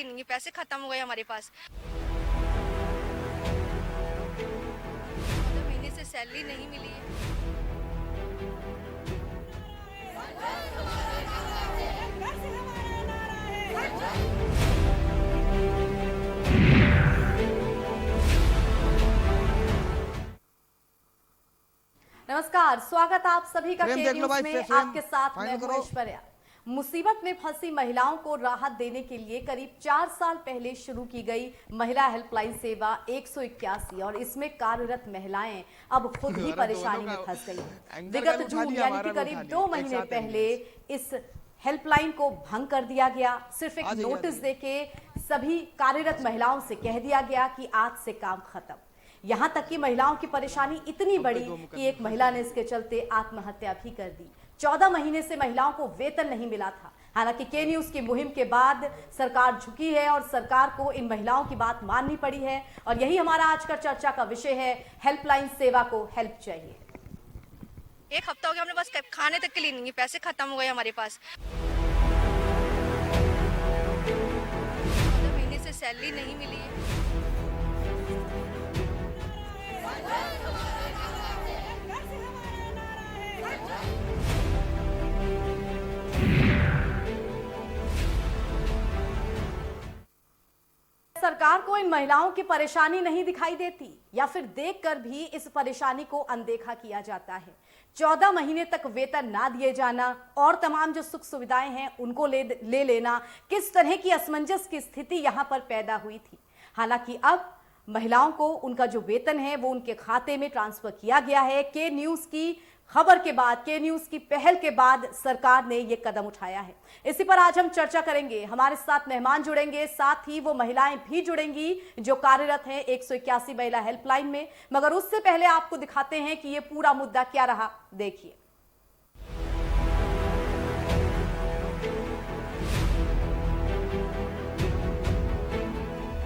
Cleaning के पैसे खत्म हो गए हमारे पास। 14 महीने से सैलरी नहीं मिली है। नमस्कार, स्वागत आप सभी का फ्रेम के देख लो न्यूज भाई, में। फ्रेम आपके साथ मैं फाइनल करो। ऐश्वर्या। मुसीबत में फंसी महिलाओं को राहत देने के लिए करीब 4 साल पहले शुरू की गई महिला हेल्पलाइन सेवा 181 और इसमें कार्यरत महिलाएं अब खुद ही परेशानी में फंस गई हैं। विगत जून यानी कि करीब 2 महीने पहले इस हेल्पलाइन को भंग कर दिया गया। सिर्फ एक नोटिस देके सभी कार्यरत महिलाओं से कह दिया गया कि आज से काम खत्म। यहां तक कि महिलाओं की परेशानी इतनी बड़ी कि एक महिला ने इसके चलते आत्महत्या भी कर दी। 14 महीने से महिलाओं को वेतन नहीं मिला था। हालांकि के न्यूज की मुहिम के बाद सरकार झुकी है और सरकार को इन महिलाओं की बात माननी पड़ी है और यही हमारा आज का चर्चा का विषय है। हेल्पलाइन सेवा को हेल्प चाहिए। एक हफ्ता हो गया, हमने बस खाने तक के लिए नहीं, पैसे खत्म हो गए हमारे पास। 14 महीने से सैलरी नहीं मिली है। सरकार को इन महिलाओं की परेशानी नहीं दिखाई देती या फिर देखकर भी इस परेशानी को अनदेखा किया जाता है। 14 महीने तक वेतन ना दिए जाना और तमाम जो सुख सुविधाएं हैं उनको ले लेना, किस तरह की असमंजस की स्थिति यहां पर पैदा हुई थी। हालांकि अब महिलाओं को उनका जो वेतन है वो उनके खाते में ट्रांसफर किया गया है। के न्यूज की खबर के बाद, के न्यूज की पहल के बाद सरकार ने ये कदम उठाया है। इसी पर आज हम चर्चा करेंगे। हमारे साथ मेहमान जुड़ेंगे, साथ ही वो महिलाएं भी जुड़ेंगी जो कार्यरत हैं 181 महिला हेल्पलाइन में। मगर उससे पहले आपको दिखाते हैं कि ये पूरा मुद्दा क्या रहा। देखिए।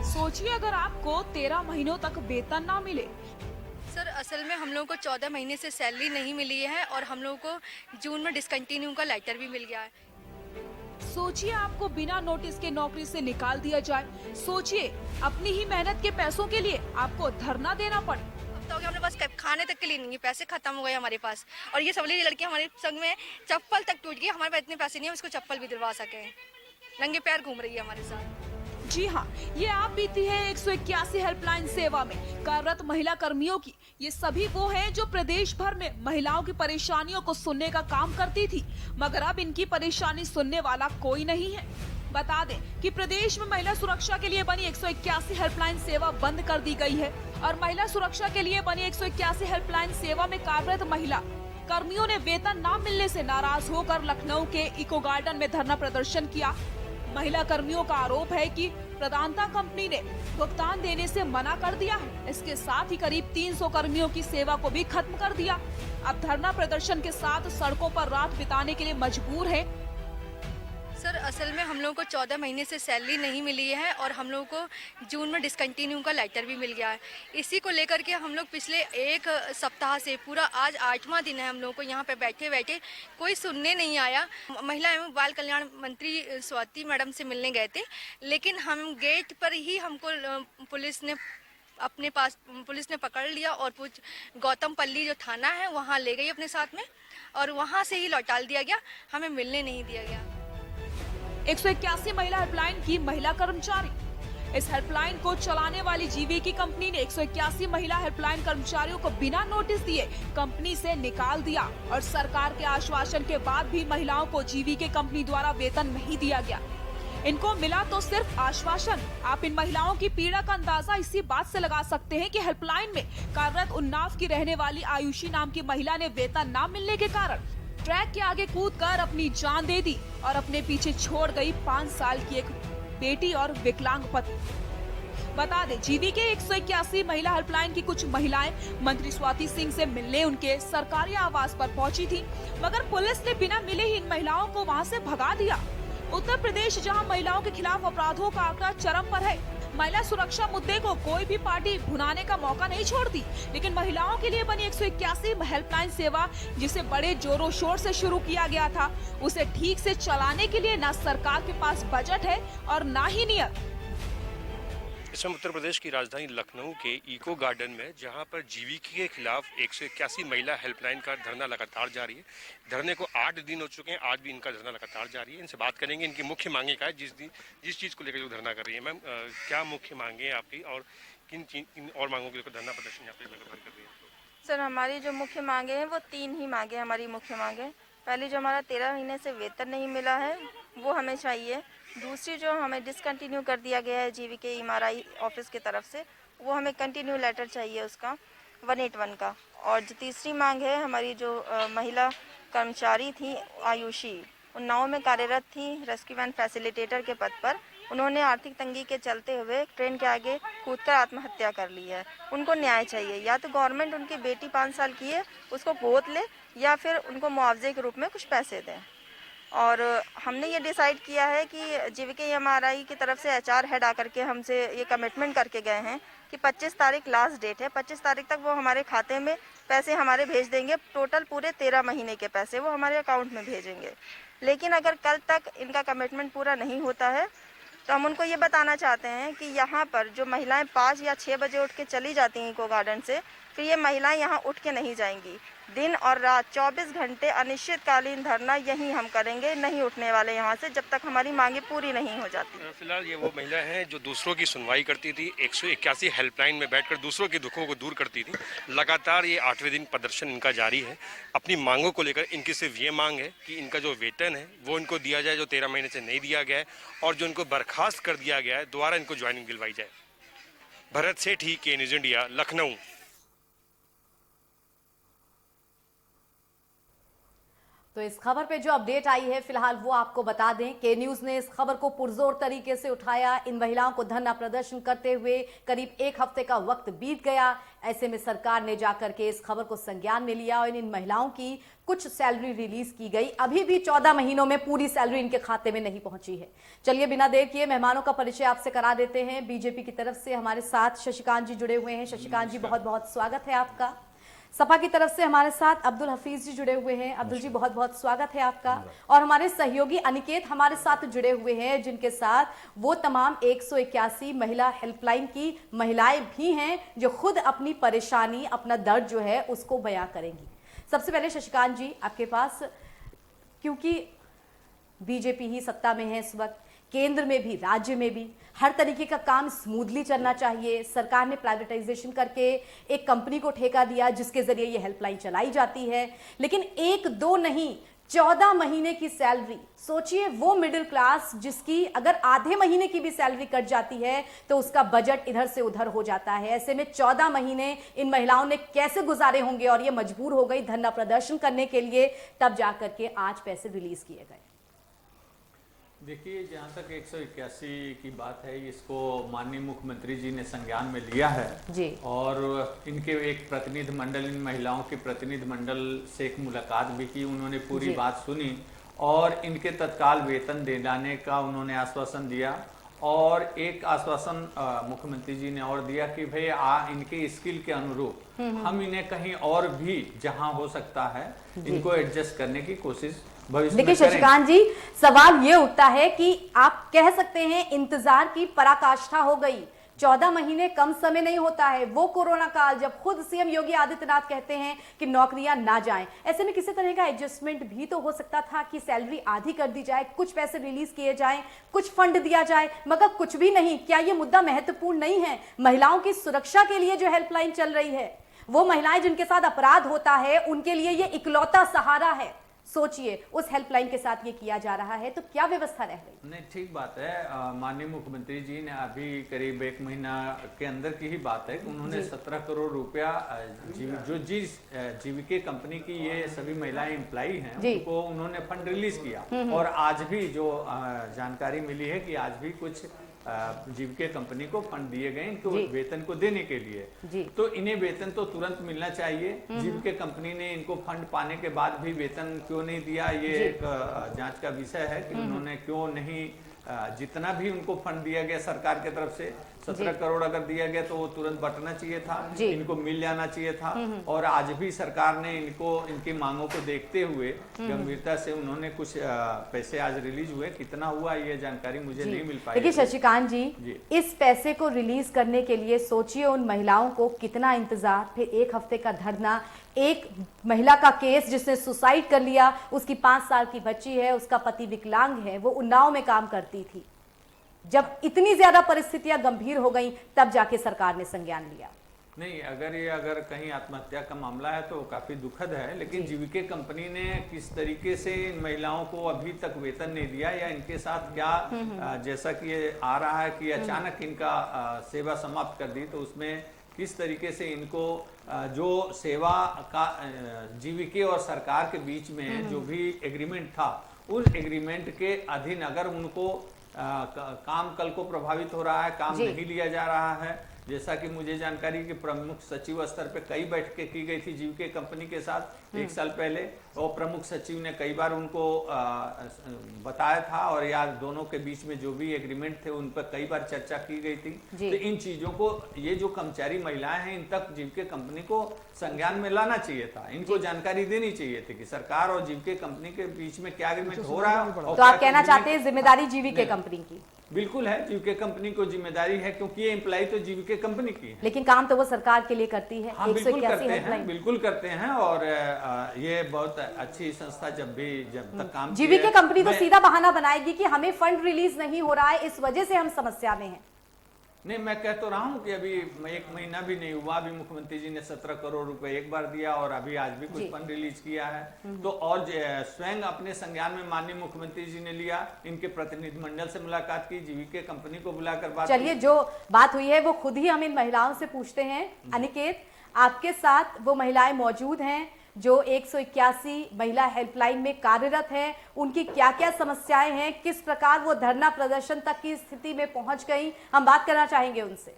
सोचिए अगर आपको 13 महीनों तक वेतन ना मिले। सर असल में हम लोगों को 14 महीने से सैलरी नहीं मिली है और हम लोगों को जून में डिसकंटिन्यू का लेटर भी मिल गया है। सोचिए आपको बिना नोटिस के नौकरी से निकाल दिया जाए। सोचिए अपनी ही मेहनत के पैसों के लिए आपको धरना देना पड़े। हफ्ता हो गया, हमने बस खाने तक के लिए नहीं, पैसे खत्म हो गए हमारे पास। और ये सभी लड़की हमारे संग में चप्पल तक टूट गई। हमारे पास इतने पैसे नहीं है उसको चप्पल भी दिलवा सके। नंगे पैर घूम रही है हमारे साथ। जी हाँ, ये आप बीती है 181 हेल्पलाइन सेवा में कार्यरत महिला कर्मियों की। ये सभी वो हैं जो प्रदेश भर में महिलाओं की परेशानियों को सुनने का काम करती थी, मगर अब इनकी परेशानी सुनने वाला कोई नहीं है। बता दें कि प्रदेश में महिला सुरक्षा के लिए बनी 181 हेल्पलाइन सेवा बंद कर दी गई है और महिला सुरक्षा के लिए बनी 181 हेल्पलाइन सेवा में कार्यरत महिला कर्मियों ने वेतन न मिलने से नाराज होकर लखनऊ के इको गार्डन में धरना प्रदर्शन किया। महिला कर्मियों का आरोप है कि प्रदाता कंपनी ने भुगतान देने से मना कर दिया है। इसके साथ ही करीब 300 कर्मियों की सेवा को भी खत्म कर दिया। अब धरना प्रदर्शन के साथ सड़कों पर रात बिताने के लिए मजबूर है। सर असल में हम लोगों को 14 महीने से सैलरी नहीं मिली है और हम लोगों को जून में डिसकंटिन्यू का लेटर भी मिल गया है। इसी को लेकर के हम लोग पिछले एक सप्ताह से पूरा आज 8वां दिन है हम लोगों को यहाँ पे बैठे बैठे कोई सुनने नहीं आया। महिला एवं बाल कल्याण मंत्री स्वाति मैडम से मिलने गए थे, लेकिन हम गेट पर ही हमको पुलिस ने पकड़ लिया और गौतम पल्ली जो थाना है वहाँ ले गई अपने साथ में और वहाँ से ही लौटा दिया गया। हमें मिलने नहीं दिया गया। 181 महिला हेल्पलाइन की महिला कर्मचारी। इस हेल्पलाइन को चलाने वाली जीवी की कंपनी ने 181 महिला हेल्पलाइन कर्मचारियों को बिना नोटिस दिए कंपनी से निकाल दिया और सरकार के आश्वासन के बाद भी महिलाओं को जीवी के कंपनी द्वारा वेतन नहीं दिया गया। इनको मिला तो सिर्फ आश्वासन। आप इन महिलाओं की पीड़ा का अंदाजा इसी बात से लगा सकते हैं कि हेल्पलाइन में कार्यरत उन्नाव की रहने वाली आयुषी नाम की महिला ने वेतन न मिलने के कारण ट्रैक के आगे कूदकर अपनी जान दे दी और अपने पीछे छोड़ गई 5 साल की एक बेटी और विकलांग पति। बता दें, जीवी के 181 महिला हेल्पलाइन की कुछ महिलाएं मंत्री स्वाति सिंह से मिलने उनके सरकारी आवास पर पहुंची थी, मगर पुलिस ने बिना मिले ही इन महिलाओं को वहां से भगा दिया। उत्तर प्रदेश जहां महिलाओं के खिलाफ अपराधों का आंकड़ा चरम पर है, महिला सुरक्षा मुद्दे को कोई भी पार्टी भुनाने का मौका नहीं छोड़ती, लेकिन महिलाओं के लिए बनी 181 हेल्पलाइन सेवा, जिसे बड़े जोरों शोर से शुरू किया गया था, उसे ठीक से चलाने के लिए न सरकार के पास बजट है और ना ही नियत। इस समय उत्तर प्रदेश की राजधानी लखनऊ के इको गार्डन में, जहां पर जीवीके के खिलाफ 181 महिला हेल्पलाइन का धरना लगातार जारी है। धरने को 8 दिन हो चुके हैं, आज भी इनका धरना लगातार जारी है। इनसे बात करेंगे इनकी मुख्य मांगे क्या है, जिस चीज़ को लेकर जो धरना कर रही है। मैम, क्या मुख्य मांगे हैं आपकी और किन और मांगों के लेकर धरना प्रदर्शन यहाँ पे लगातार कर रही है? सर, हमारी जो मुख्य मांगे हैं वो 3 ही मांगे हमारी मुख्य मांगे। पहली, जो हमारा 13 महीने से वेतन नहीं मिला है वो हमें चाहिए। दूसरी, जो हमें डिसकंटिन्यू कर दिया गया है जीवीके MRI ऑफिस की तरफ से, वो हमें कंटिन्यू लेटर चाहिए उसका 181 का। और जो तीसरी मांग है हमारी, जो महिला कर्मचारी थी आयुषी, उन्नाव में कार्यरत थी रेस्क्यू वैन फैसिलिटेटर के पद पर, उन्होंने आर्थिक तंगी के चलते हुए ट्रेन के आगे कूदकर आत्महत्या कर ली है। उनको न्याय चाहिए, या तो गवर्नमेंट उनकी बेटी 5 साल की है उसको गोद ले, या फिर उनको मुआवजे के रूप में कुछ पैसे दें। और हमने ये डिसाइड किया है कि जीवीके MRI की तरफ से HR हेड आकर के हमसे ये कमिटमेंट करके गए हैं कि 25 तारीख लास्ट डेट है, 25 तारीख तक वो हमारे खाते में पैसे हमारे भेज देंगे। टोटल पूरे 13 महीने के पैसे वो हमारे अकाउंट में भेजेंगे। लेकिन अगर कल तक इनका कमिटमेंट पूरा नहीं होता है तो हम उनको ये बताना चाहते हैं कि यहाँ पर जो महिलाएं 5 या 6 बजे उठ के चली जाती हैं इको गार्डन से, फिर ये महिलाएं यहाँ उठ के नहीं जाएंगी। दिन और रात 24 घंटे अनिश्चितकालीन धरना यहीं हम करेंगे, नहीं उठने वाले यहाँ से जब तक हमारी मांगे पूरी नहीं हो जाती। फिलहाल ये वो महिला हैं जो दूसरों की सुनवाई करती थी, 181 हेल्पलाइन में बैठकर दूसरों के दुखों को दूर करती थी। लगातार ये 8वें दिन प्रदर्शन इनका जारी है। अपनी मांगों को लेकर इनकी सिर्फ ये मांग है कि इनका जो वेतन है वो इनको दिया जाए, जो 13 महीने से नहीं दिया गया है, और जो इनको बर्खास्त कर दिया गया है दोबारा इनको ज्वाइनिंग दिलवाई जाए। भरत सेठी, के न्यूज़ इंडिया, लखनऊ। तो इस खबर पे जो अपडेट आई है फिलहाल वो आपको बता दें। के न्यूज ने इस खबर को पुरजोर तरीके से उठाया। इन महिलाओं को धरना प्रदर्शन करते हुए करीब 1 हफ्ते का वक्त बीत गया। ऐसे में सरकार ने जाकर के इस खबर को संज्ञान में लिया और इन महिलाओं की कुछ सैलरी रिलीज की गई। अभी भी 14 महीनों में पूरी सैलरी इनके खाते में नहीं पहुंची है। चलिए बिना देर किए मेहमानों का परिचय आपसे करा देते हैं। बीजेपी की तरफ से हमारे साथ शशिकांत जी जुड़े हुए हैं। शशिकांत जी, बहुत बहुत स्वागत है आपका। सपा की तरफ से हमारे साथ अब्दुल हफीज जी जुड़े हुए हैं। अब्दुल जी, बहुत बहुत स्वागत है आपका। और हमारे सहयोगी अनिकेत हमारे साथ जुड़े हुए हैं, जिनके साथ वो तमाम 181 महिला हेल्पलाइन की महिलाएं भी हैं जो खुद अपनी परेशानी, अपना दर्द जो है उसको बयां करेंगी। सबसे पहले शशिकांत जी आपके पास, क्योंकि बीजेपी ही सत्ता में है इस वक्त, केंद्र में भी राज्य में भी हर तरीके का काम स्मूथली चलना चाहिए। सरकार ने प्राइवेटाइजेशन करके एक कंपनी को ठेका दिया जिसके जरिए ये हेल्पलाइन चलाई जाती है, लेकिन 1-2 नहीं 14 महीने की सैलरी। सोचिए, वो मिडिल क्लास जिसकी अगर आधे महीने की भी सैलरी कट जाती है तो उसका बजट इधर से उधर हो जाता है। ऐसे में 14 महीने इन महिलाओं ने कैसे गुजारे होंगे और ये मजबूर हो गई धरना प्रदर्शन करने के लिए, तब जाकर के आज पैसे रिलीज किए गए। देखिए, जहाँ तक 181 की बात है, इसको माननीय मुख्यमंत्री जी ने संज्ञान में लिया है जी। और इनके एक प्रतिनिधि मंडल, इन महिलाओं के प्रतिनिधि मंडल से एक मुलाकात भी की। उन्होंने पूरी बात सुनी और इनके तत्काल वेतन दिलाने का उन्होंने आश्वासन दिया। और एक आश्वासन मुख्यमंत्री जी ने और दिया कि भाई इनके स्किल के अनुरूप हम इन्हें कहीं और भी जहां हो सकता है इनको एडजस्ट करने की कोशिश। देखिए शशिकांत जी, सवाल ये उठता है कि आप कह सकते हैं इंतजार की पराकाष्ठा हो गई। 14 महीने कम समय नहीं होता है। वो कोरोना काल जब खुद सीएम योगी आदित्यनाथ कहते हैं कि नौकरियां ना जाएं, ऐसे में किसी तरह का एडजस्टमेंट भी तो हो सकता था कि सैलरी आधी कर दी जाए, कुछ पैसे रिलीज किए जाएं, कुछ फंड दिया जाए, मगर कुछ भी नहीं। क्या ये मुद्दा महत्वपूर्ण नहीं है? महिलाओं की सुरक्षा के लिए जो हेल्पलाइन चल रही है, वो महिलाएं जिनके साथ अपराध होता है उनके लिए ये इकलौता सहारा है। सोचिए, उस हेल्पलाइन के साथ ये किया जा रहा है तो क्या व्यवस्था रह गई? नहीं, ठीक बात है। माननीय मुख्यमंत्री जी ने अभी करीब 1 महीना के अंदर की ही बात है कि उन्होंने 17 करोड़ रुपया जो जीवीके कंपनी की ये सभी महिलाएं एम्प्लॉई हैं उनको उन्होंने फंड रिलीज किया। और आज भी जो जानकारी मिली है कि आज भी कुछ जीवीके कंपनी को फंड दिए गए इनको वेतन को देने के लिए। तो इन्हें वेतन तो तुरंत मिलना चाहिए। जीवीके कंपनी ने इनको फंड पाने के बाद भी वेतन क्यों नहीं दिया, ये एक जांच का विषय है कि उन्होंने क्यों नहीं जितना भी उनको फंड दिया गया सरकार की तरफ से 17 करोड़ अगर दिया गया तो वो तुरंत बंटना चाहिए था, इनको मिल जाना चाहिए था। और आज भी सरकार ने इनकी मांगों को देखते हुए गंभीरता से उन्होंने कुछ पैसे आज रिलीज हुए। कितना हुआ ये जानकारी मुझे नहीं मिल पाई। देखिए शशिकांत जी, इस पैसे को रिलीज करने के लिए सोचिए उन महिलाओं को कितना इंतजार, फिर 1 हफ्ते का धरना, एक महिला का केस जिसने सुसाइड कर लिया, उसकी 5 साल की बच्ची है, उसका पति विकलांग है, वो उन्नाव में काम करती थी। जब इतनी ज्यादा परिस्थितियां गंभीर हो गई तब जाके सरकार ने संज्ञान लिया। नहीं, अगर कहीं आत्महत्या का मामला है तो काफी दुखद है, लेकिन जीवीके कंपनी ने किस तरीके से इन महिलाओं को अभी तक वेतन नहीं दिया या इनके साथ क्या जैसा कि ये आ रहा है कि अचानक इनका सेवा समाप्त कर दी, तो उसमें किस तरीके से इनको जो सेवा का जीवीके और सरकार के बीच में जो भी एग्रीमेंट था, उस एग्रीमेंट के अधीन अगर उनको काम कल को प्रभावित हो रहा है, काम नहीं लिया जा रहा है, जैसा कि मुझे जानकारी कि प्रमुख सचिव स्तर पे कई बैठकें की गई थी जीवीके कंपनी के साथ 1 साल पहले, और प्रमुख सचिव ने कई बार उनको बताया था, और यार दोनों के बीच में जो भी एग्रीमेंट थे उन पर कई बार चर्चा की गई थी। तो इन चीजों को ये जो कर्मचारी महिलाएं हैं इन तक जीवीके कंपनी को संज्ञान में लाना चाहिए था, इनको जानकारी देनी चाहिए थी कि सरकार और जीवीके कंपनी के बीच में क्या एग्रीमेंट हो रहा है। तो आप कहना चाहते हैं जिम्मेदारी जीवीके कंपनी की? बिल्कुल है, जीवीके कंपनी को जिम्मेदारी है, क्योंकि ये एम्प्लॉय तो जीवीके कंपनी की है। लेकिन काम तो वो सरकार के लिए करती है। हाँ, बिल्कुल करते हैं और ये बहुत अच्छी संस्था जब तक काम जीवीके कंपनी तो सीधा बहाना बनाएगी कि हमें फंड रिलीज नहीं हो रहा है, इस वजह से हम समस्या में हैं। नहीं, मैं कह तो रहा हूँ कि अभी 1 महीना भी नहीं हुआ, अभी मुख्यमंत्री जी ने 17 करोड़ रुपए एक बार दिया और अभी आज भी कुछ फंड रिलीज किया है, तो और स्वयं अपने संज्ञान में माननीय मुख्यमंत्री जी ने लिया, इनके प्रतिनिधिमंडल से मुलाकात की, जीवीके कंपनी को बुलाकर बात। चलिए, जो बात हुई है वो खुद ही हम इन महिलाओं से पूछते हैं। अनिकेत, आपके साथ वो महिलाएं मौजूद हैं जो 181 महिला हेल्पलाइन में कार्यरत हैं, उनकी क्या क्या समस्याएं हैं, किस प्रकार वो धरना प्रदर्शन तक की स्थिति में पहुंच गई, हम बात करना चाहेंगे उनसे।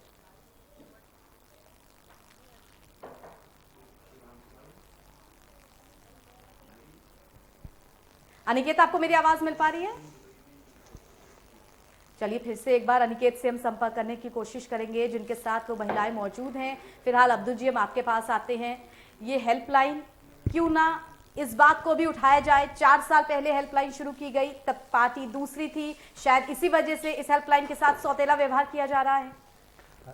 अनिकेत, आपको मेरी आवाज मिल पा रही है? चलिए फिर से एक बार अनिकेत से हम संपर्क करने की कोशिश करेंगे जिनके साथ वो महिलाएं मौजूद हैं। फिलहाल अब्दुल जी, हम आपके पास आते हैं। ये हेल्पलाइन क्यों ना इस बात को भी उठाया जाए, 4 साल पहले हेल्पलाइन शुरू की गई, तब पार्टी दूसरी थी, शायद इसी वजह से इस हेल्पलाइन के साथ सौतेला व्यवहार किया जा रहा है।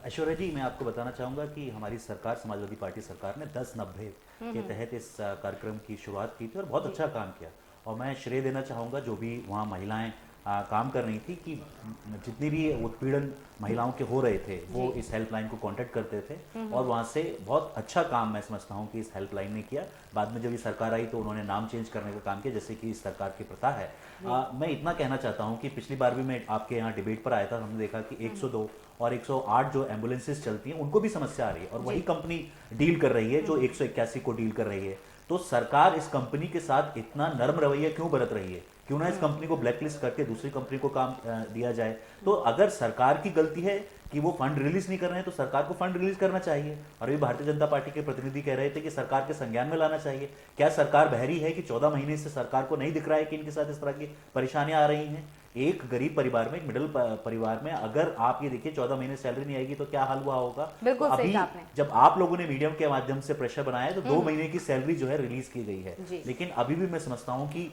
ऐश्वर्या जी, मैं आपको बताना चाहूँगा कि हमारी सरकार, समाजवादी पार्टी सरकार ने 10-90 के तहत इस कार्यक्रम की शुरुआत की थी और बहुत अच्छा काम किया। और मैं श्रेय देना चाहूँगा जो भी वहाँ महिलाएं काम कर रही थी कि जितनी भी उत्पीड़न महिलाओं के हो रहे थे वो इस हेल्पलाइन को कांटेक्ट करते थे और वहाँ से बहुत अच्छा काम मैं समझता हूँ कि इस हेल्पलाइन ने किया। बाद में जब ये सरकार आई तो उन्होंने नाम चेंज करने का काम किया, जैसे कि इस सरकार की प्रथा है। मैं इतना कहना चाहता हूँ कि पिछली बार भी मैं आपके यहाँ डिबेट पर आया था, हमने देखा कि 102 और 108 जो एम्बुलेंसेज चलती हैं उनको भी समस्या आ रही है और वही कंपनी डील कर रही है जो 181 को डील कर रही है। तो सरकार इस कंपनी के साथ इतना नरम रवैया क्यों बरत रही है? क्यों ना इस कंपनी को ब्लैकलिस्ट करके दूसरी कंपनी को काम दिया जाए? तो अगर सरकार की गलती है कि वो फंड रिलीज नहीं कर रहे हैं तो सरकार को फंड रिलीज करना चाहिए। और अभी भारतीय जनता पार्टी के प्रतिनिधि कह रहे थे कि सरकार के संज्ञान में लाना चाहिए। क्या सरकार बहरी है कि 14 महीने से सरकार को नहीं दिख रहा है कि इनके साथ इस तरह की परेशानियां आ रही हैं? एक गरीब परिवार में, एक मिडिल परिवार में अगर आप ये देखिए 14 महीने सैलरी नहीं आएगी तो क्या हाल हुआ होगा? बिल्कुल अभी सही कहा आपने। जब आप लोगों ने मीडियम के माध्यम से प्रेशर बनाया तो 2 महीने की सैलरी जो है रिलीज की गई है, लेकिन अभी भी मैं समझता हूं कि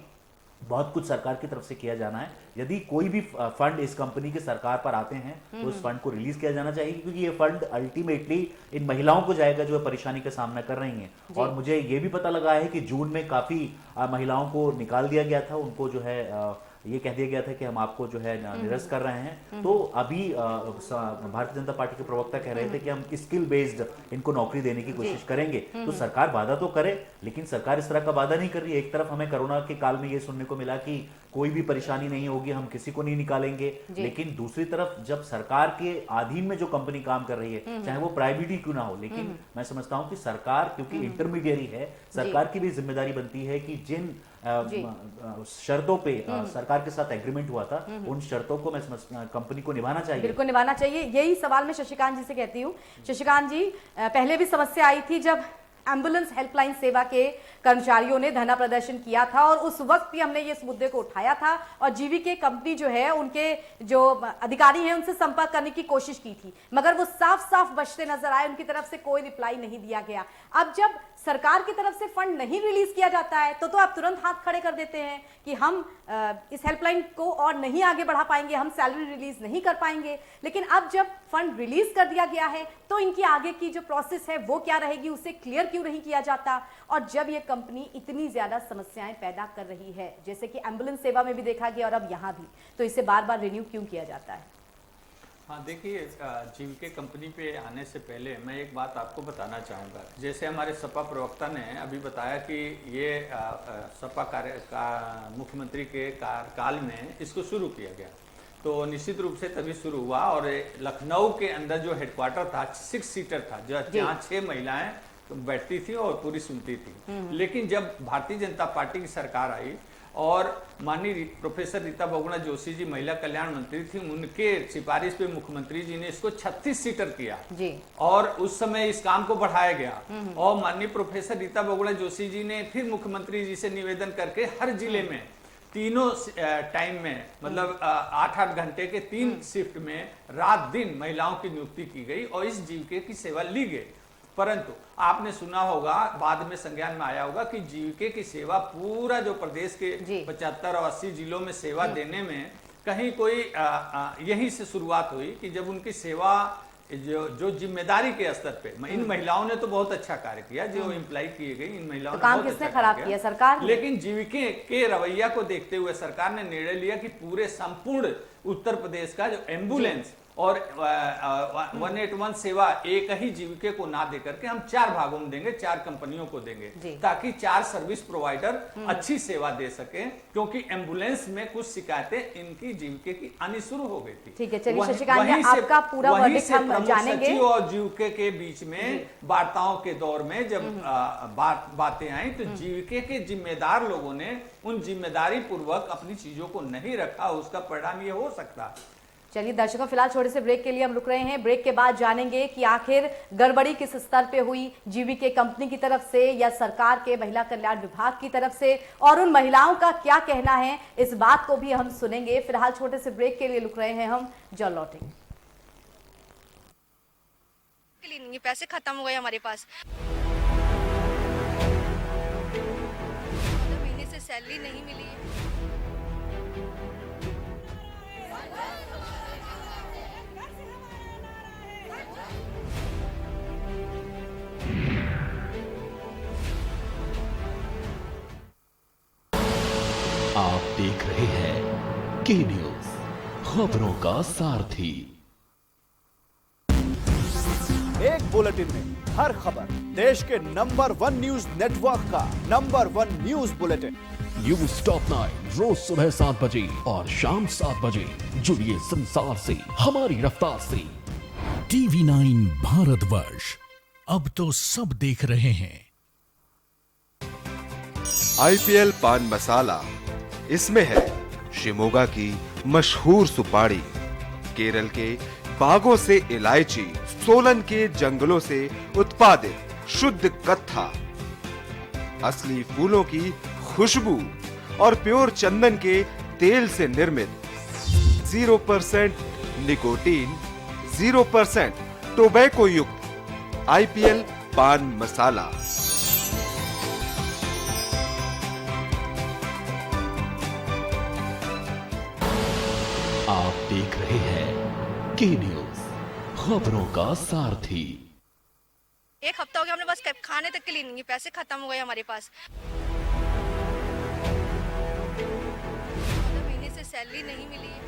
बहुत कुछ सरकार की तरफ से किया जाना है। यदि कोई भी फंड इस कंपनी के सरकार पर आते हैं तो उस फंड को रिलीज किया जाना चाहिए, क्योंकि ये फंड अल्टीमेटली इन महिलाओं को जाएगा जो परेशानी का सामना कर रही हैं। और मुझे ये भी पता लगा है कि जून में काफी महिलाओं को निकाल दिया गया था, उनको जो है ये कह दिया गया था कि हम आपको जो है निरस्त कर रहे हैं। तो अभी भारतीय जनता पार्टी के प्रवक्ता कह रहे थे कि हम स्किल बेस्ड इनको नौकरी देने की कोशिश करेंगे। तो सरकार वादा तो करे, लेकिन सरकार इस तरह का वादा नहीं कर रही है। एक तरफ हमें कोरोना के काल में ये सुनने को मिला कि कोई भी परेशानी नहीं होगी, हम किसी को नहीं निकालेंगे, लेकिन दूसरी तरफ जब सरकार के अधीन में जो कंपनी काम कर रही है, चाहे वो प्राइवेट ही क्यों ना हो, लेकिन मैं समझता हूं कि सरकार क्योंकि इंटरमीडियरी है, सरकार की भी जिम्मेदारी बनती है कि जिन शर्तों पे सरकार के साथ एग्रीमेंट हुआ था उन शर्तों को मैं कंपनी को निभाना चाहिए। बिल्कुल निभाना चाहिए। यही सवाल मैं शशिकांत जी से कहती हूँ। शशिकांत जी, पहले भी समस्या आई थी जब एम्बुलेंस हेल्पलाइन सेवा के कर्मचारियों ने धरना प्रदर्शन किया था और उस वक्त भी हमने ये इस मुद्दे को उठाया था और जीवीके कंपनी जो है उनके जो अधिकारी हैं उनसे संपर्क करने की कोशिश की थी, मगर वो साफ साफ बचते नजर आए, उनकी तरफ से कोई रिप्लाई नहीं दिया गया। अब जब सरकार की तरफ से फंड नहीं रिलीज किया जाता है तो आप तुरंत हाथ खड़े कर देते हैं कि हम इस हेल्पलाइन को और नहीं आगे बढ़ा पाएंगे, हम सैलरी रिलीज नहीं कर पाएंगे। लेकिन अब जब फंड रिलीज कर दिया गया है तो इनकी आगे की जो प्रोसेस है वो क्या रहेगी, उसे क्लियर क्यों नहीं किया जाता? और जब ये कंपनी इतनी ज्यादा समस्याएं पैदा कर रही है, जैसे कि एम्बुलेंस सेवा में भी देखा गया और अब यहाँ भी, तो इसे बार बार रिन्यू क्यों किया जाता है? हाँ देखिए, जीवीके कंपनी पे आने से पहले मैं एक बात आपको बताना चाहूँगा। जैसे हमारे सपा प्रवक्ता ने अभी बताया कि ये सपा मुख्यमंत्री के कार्यकाल में इसको शुरू किया गया, तो निश्चित रूप से तभी शुरू हुआ। और लखनऊ के अंदर जो हेडक्वार्टर था 6 सीटर था, जहाँ 6 महिलाएं बैठती थी और पूरी सुनती थी। लेकिन जब भारतीय जनता पार्टी की सरकार आई और माननीय प्रोफेसर रीता बहुगुणा जोशी जी महिला कल्याण मंत्री थी, उनके सिफारिश पे मुख्यमंत्री जी ने इसको 36 सीटर किया जी। और उस समय इस काम को बढ़ाया गया और माननीय प्रोफेसर रीता बहुगुणा जोशी जी ने फिर मुख्यमंत्री जी से निवेदन करके हर जिले में तीनों टाइम में, मतलब 8-8 घंटे के 3 शिफ्ट में रात दिन महिलाओं की नियुक्ति की गई और इस जीविके की सेवा ली गई। परंतु आपने सुना होगा, बाद में संज्ञान में आया होगा कि जीविके की सेवा पूरा जो प्रदेश के 75 और 80 जिलों में सेवा देने में कहीं कोई यहीं से शुरुआत हुई कि जब उनकी सेवा जो जिम्मेदारी के स्तर पे, इन महिलाओं ने तो बहुत अच्छा कार्य किया, जो एम्प्लॉय किए गए इन महिलाओं ने बहुत अच्छा खराब किया सरकार। लेकिन जीविके के रवैया को देखते हुए सरकार ने निर्णय लिया कि पूरे संपूर्ण उत्तर प्रदेश का जो एम्बुलेंस और 181 सेवा एक ही जीविके को ना देकर के हम 4 भागों में देंगे, 4 कंपनियों को देंगे, ताकि 4 सर्विस प्रोवाइडर अच्छी सेवा दे सके, क्योंकि एम्बुलेंस में कुछ शिकायतें इनकी जीविके की आनी शुरू हो गई थी। ठीक है, चलिए शशिकांत जी, आपका पूरा वर्डिक्ट हम जानेंगे। और जीविके के बीच में वार्ताओं के दौर में जब बातें आई तो जीविके के जिम्मेदार लोगों ने उन जिम्मेदारी पूर्वक अपनी चीजों को नहीं रखा, उसका परिणाम ये हो सकता। चलिए दर्शकों, फिलहाल छोटे से ब्रेक के लिए हम रुक रहे हैं। ब्रेक के बाद जानेंगे कि आखिर गड़बड़ी किस स्तर पे हुई, जीवीके कंपनी की तरफ से या सरकार के महिला कल्याण विभाग की तरफ से, और उन महिलाओं का क्या कहना है, इस बात को भी हम सुनेंगे। फिलहाल छोटे से ब्रेक के लिए रुक रहे हैं हम, जल्द लौटेंगे। पैसे खत्म हो गए हमारे पास, महीने से सैलरी नहीं मिली है। आप देख रहे हैं के न्यूज, खबरों का सारथी। एक बुलेटिन में हर खबर, देश के नंबर 1 न्यूज नेटवर्क का number 1 news bulletin. News top 9 रोज सुबह 7 बजे और शाम 7 बजे। जुड़िए संसार से हमारी रफ्तार से। टीवी 9 भारतवर्ष, अब तो सब देख रहे हैं। IPL पान मसाला, इसमें है शिमोगा की मशहूर सुपारी, केरल के बागों से इलायची, सोलन के जंगलों से उत्पादित शुद्ध कत्था, असली फूलों की खुशबू और प्योर चंदन के तेल से निर्मित 0% निकोटीन, 0% टोबैको युक्त IPL पान मसाला। आप देख रहे हैं के न्यूज, खबरों का सारथी। एक हफ्ता हो गया, हमने बस खाने तक के लिए नहीं, पैसे खत्म हो गए हमारे पास, महीने से सैलरी नहीं मिली है।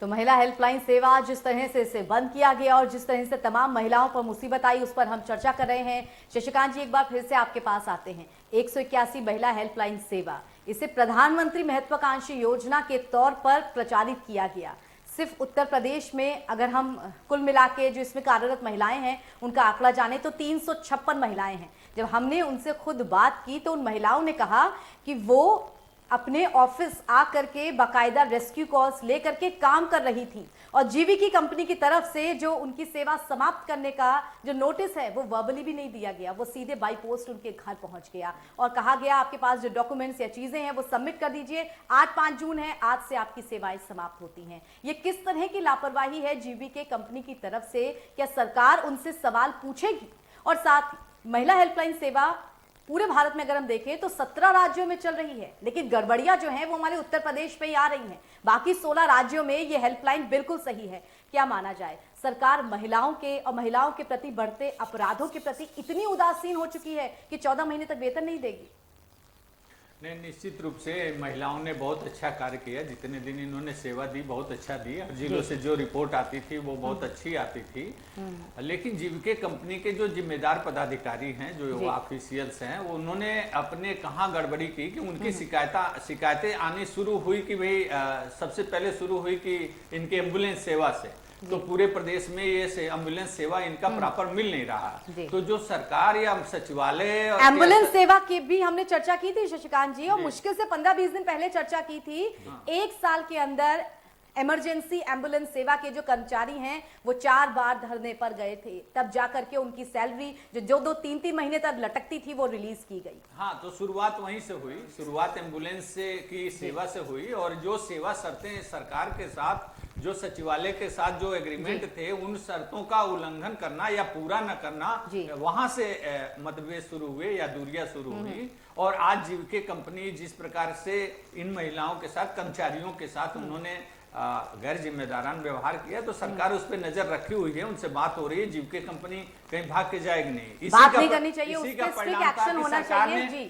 तो महिला हेल्पलाइन सेवा जिस तरह से इसे बंद किया गया और जिस तरह से तमाम महिलाओं पर मुसीबत आई, उस पर हम चर्चा कर रहे हैं। शशिकांत जी, एक बार फिर से आपके पास आते हैं। 181 महिला हेल्पलाइन सेवा, इसे प्रधानमंत्री महत्वाकांक्षी योजना के तौर पर प्रचारित किया गया। सिर्फ उत्तर प्रदेश में अगर हम कुल मिला के जो इसमें कार्यरत महिलाएं हैं उनका आंकड़ा जाने तो 356 महिलाएं हैं, जब हमने उनसे खुद बात की तो उन महिलाओं ने कहा कि वो अपने ऑफिस आकर के बाकायदा रेस्क्यू कॉल्स लेकर के काम कर रही थी और जीवीके कंपनी की तरफ से जो उनकी सेवा समाप्त करने का जो नोटिस है वो वर्बली भी नहीं दिया गया, वो सीधे बाई पोस्ट उनके घर पहुंच गया और कहा गया आपके पास जो डॉक्यूमेंट्स या चीजें हैं वो सबमिट कर दीजिए, आज 5 जून है, आज से आपकी सेवाएं समाप्त होती हैं। ये किस तरह की लापरवाही है जीवीके कंपनी की तरफ से? क्या सरकार उनसे सवाल पूछेगी? और साथ ही महिला हेल्पलाइन सेवा पूरे भारत में अगर हम देखें तो 17 राज्यों में चल रही है, लेकिन गड़बड़ियां जो हैं वो हमारे उत्तर प्रदेश पे ही आ रही हैं। बाकी 16 राज्यों में ये हेल्पलाइन बिल्कुल सही है। क्या माना जाए, सरकार महिलाओं के और महिलाओं के प्रति बढ़ते अपराधों के प्रति इतनी उदासीन हो चुकी है कि 14 महीने तक वेतन नहीं देगी? नहीं, निश्चित रूप से महिलाओं ने बहुत अच्छा कार्य किया। जितने दिन इन्होंने सेवा दी बहुत अच्छा दी और जिलों से जो रिपोर्ट आती थी वो बहुत अच्छी आती थी। लेकिन जीवीके कंपनी के जो जिम्मेदार पदाधिकारी हैं, जो ऑफिशियल्स हैं, वो उन्होंने अपने कहाँ गड़बड़ी की कि उनकी शिकायतें आनी शुरू हुई कि भाई सबसे पहले शुरू हुई कि इनके एम्बुलेंस सेवा से, तो पूरे प्रदेश में ये एम्बुलेंस सेवा इनका प्रॉपर मिल नहीं रहा। तो जो सरकार या सचिवालय एम्बुलेंस सेवा की भी हमने चर्चा की थी शशिकांत जी, और मुश्किल से 15-20 दिन पहले चर्चा की थी। 1 साल के अंदर इमरजेंसी एम्बुलेंस सेवा के जो कर्मचारी हैं वो 4 बार धरने पर गए थे, तब जाकर के उनकी सैलरी जो 2-3 महीने तक लटकती थी वो रिलीज की गई। हाँ, तो शुरुआत वहीं से हुई, शुरुआत एम्बुलेंस की सेवा से हुई और जो सेवा शर्तें सरकार के साथ, जो सचिवालय के साथ जो एग्रीमेंट थे, उन शर्तों का उल्लंघन करना या पूरा न करना, वहां से मतभेद शुरू हुए या दूरियां शुरू हुई। और आज जीवीके कंपनी जिस प्रकार से इन महिलाओं के साथ, कर्मचारियों के साथ उन्होंने गैर जिम्मेदारान व्यवहार किया, तो सरकार उस पर नजर रखी हुई है, उनसे बात हो रही है। जीवीके कंपनी कहीं भाग के जाएगी नहीं, बात नहीं करनी चाहिए, उस पे स्ट्रिक्ट एक्शन होना चाहिए जी।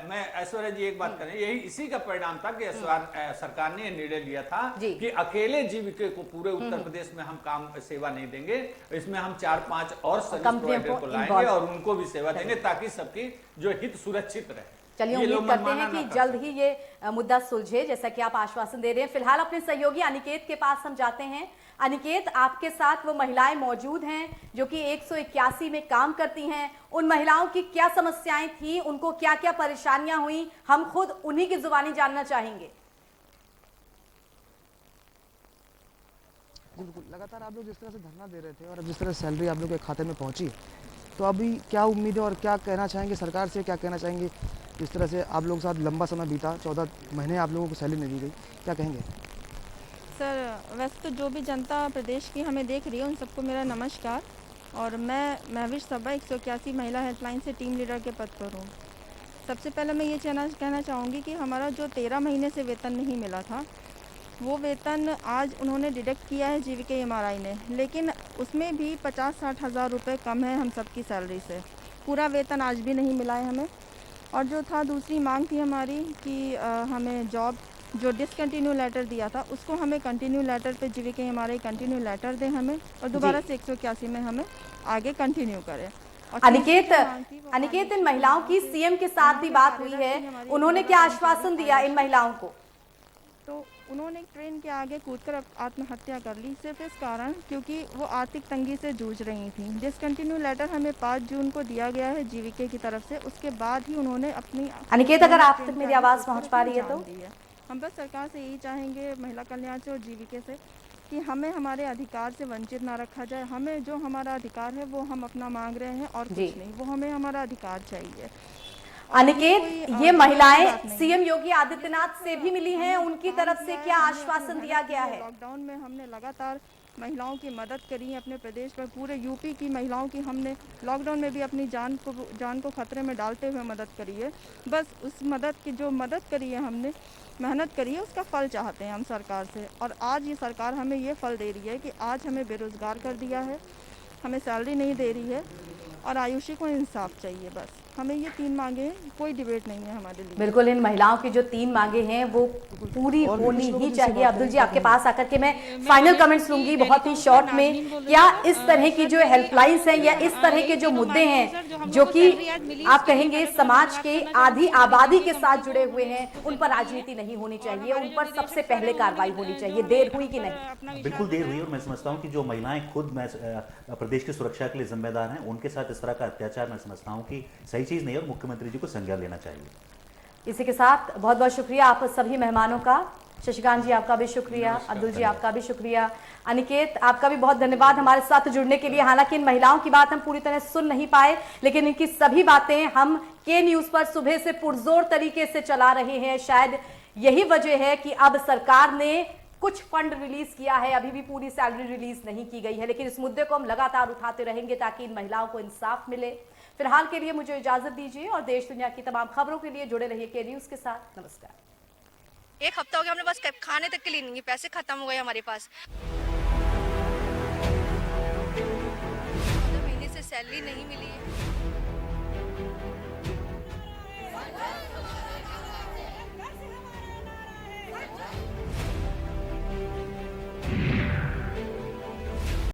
मैं ऐश्वर्या जी एक बात करें, यही इसी का परिणाम था कि सरकार ने निर्णय लिया था कि अकेले जीवीके को पूरे उत्तर प्रदेश में हम काम सेवा नहीं देंगे, इसमें हम 4-5 और सर्विस प्रोवाइडर को लाएंगे और उनको भी सेवा देंगे ताकि सबकी जो हित सुरक्षित रहे। चलिए, उम्मीद करते हैं कि जल्द ही ये मुद्दा सुलझे, जैसा कि आप आश्वासन दे रहे हैं। फिलहाल अपने सहयोगी अनिकेत के पास हम जाते हैं। अनिकेत, आपके साथ वो महिलाएं मौजूद हैं जो कि 181 में काम करती हैं। उन महिलाओं की क्या समस्याएं थी, उनको क्या क्या परेशानियां हुई, हम खुद उन्हीं की जुबानी जानना चाहेंगे। बिल्कुल, लगातार आप लोग जिस तरह से धरना दे रहे थे और जिस तरह से सैलरी आप लोग के खाते में पहुंची, तो अभी क्या उम्मीद है और क्या कहना चाहेंगे सरकार से, क्या कहना चाहेंगे? जिस तरह से आप लोगों के साथ लंबा समय बीता, 14 महीने आप लोगों को सैलरी नहीं दी गई, क्या कहेंगे? सर, वैसे तो जो भी जनता प्रदेश की हमें देख रही है उन सबको मेरा नमस्कार। और मैं महविश सभा 181 महिला हेल्पलाइन से टीम लीडर के पद पर हूँ। सबसे पहले मैं ये कहना चाहूँगी कि हमारा जो 13 महीने से वेतन नहीं मिला था, वो वेतन आज उन्होंने डिडक्ट किया है जीवीके एमआरआई ने, लेकिन उसमें भी 50-60 हज़ार रुपये कम है हम सबकी सैलरी से। पूरा वेतन आज भी नहीं मिला है हमें। और जो था, दूसरी मांग थी हमारी कि हमें जॉब जो डिसकंटिन्यू लेटर दिया था उसको हमें कंटिन्यू लेटर पे जीवीके एमआरआई कंटिन्यू लेटर दें हमें, और दोबारा से 181 में हमें आगे कंटिन्यू करें। अनिकेत, इन महिलाओं की सीएम के साथ भी बात हुई है, उन्होंने क्या आश्वासन दिया इन महिलाओं को? तो उन्होंने ट्रेन के आगे कूदकर आत्महत्या कर ली, सिर्फ इस कारण क्योंकि वो आर्थिक तंगी से जूझ रही थी। डिसकंटिन्यू लेटर हमें 5 जून को दिया गया है जीवीके की तरफ से, उसके बाद ही उन्होंने अपनी। अनिकेत, अगर आप तक मेरी आवाज पहुंच पा रही है तो हम बस सरकार से यही चाहेंगे, महिला कल्याण से और जीवीके से, कि हमें हमारे अधिकार से वंचित ना रखा जाए। हमें जो हमारा अधिकार है वो हम अपना मांग रहे हैं और कुछ नहीं, वो हमें हमारा अधिकार चाहिए। अनिकेत, ये महिलाएं सीएम योगी आदित्यनाथ से भी मिली हैं, उनकी तरफ से क्या आश्वासन दिया गया है? लॉकडाउन में हमने लगातार महिलाओं की मदद करी है अपने प्रदेश पर, पूरे यूपी की महिलाओं की हमने लॉकडाउन में भी अपनी जान को खतरे में डालते हुए मदद करी है। बस उस मदद की जो मदद करी है हमने, मेहनत करी है, उसका फल चाहते हैं हम सरकार से। और आज ये सरकार हमें ये फल दे रही है कि आज हमें बेरोजगार कर दिया है, हमें सैलरी नहीं दे रही है और आयुषी को इंसाफ चाहिए। बस हमें ये 3 मांगे हैं, कोई डिबेट नहीं है हमारे लिए। बिल्कुल, इन महिलाओं की जो 3 मांगे हैं वो पूरी होनी ही चाहिए। अब्दुल जी, आपके पास आकर के मैं फाइनल कमेंट्स लूंगी बहुत ही शॉर्ट में। क्या इस तरह की जो हेल्पलाइंस हैं या इस तरह के जो मुद्दे हैं जो कि आप कहेंगे समाज के आधी आबादी के साथ जुड़े हुए हैं, उन पर राजनीति नहीं होनी चाहिए, उन पर सबसे पहले कार्रवाई होनी चाहिए? देर हुई कि नहीं? बिल्कुल देर हुई, और मैं समझता हूँ कि जो महिलाएं खुद प्रदेश की सुरक्षा के लिए जिम्मेदार हैं, उनके साथ इस तरह का अत्याचार मैं समझता हूँ कि सही चीज़ नहीं है और मुख्यमंत्री जी को संज्ञान लेना चाहिए। इसी के साथ बहुत बहुत शुक्रिया आप सभी मेहमानों का। शशिकांत जी आपका भी शुक्रिया, अब्दुल जी आपका भी शुक्रिया, अनिकेत आपका भी बहुत धन्यवाद हमारे साथ जुड़ने के लिए। हालांकि इन महिलाओं की बात हम पूरी तरह सुन नहीं पाए, लेकिन इनकी सभी बातें हम के न्यूज़ पर सुबह से पुरजोर तरीके से चला रहे हैं। शायद यही वजह है कि अब सरकार ने कुछ फंड रिलीज किया है, अभी भी पूरी सैलरी रिलीज नहीं की गई है, लेकिन इस मुद्दे को हम लगातार उठाते रहेंगे ताकि इन महिलाओं को इंसाफ मिले। फिलहाल के लिए मुझे इजाजत दीजिए और देश दुनिया की तमाम खबरों के लिए जुड़े रहिए के न्यूज़ के साथ। नमस्कार। एक हफ्ता हो गया, हमने बस खाने तक के लिए नहीं, पैसे खत्म हो गए हमारे पास। 14 महीने से सैलरी नहीं मिली है।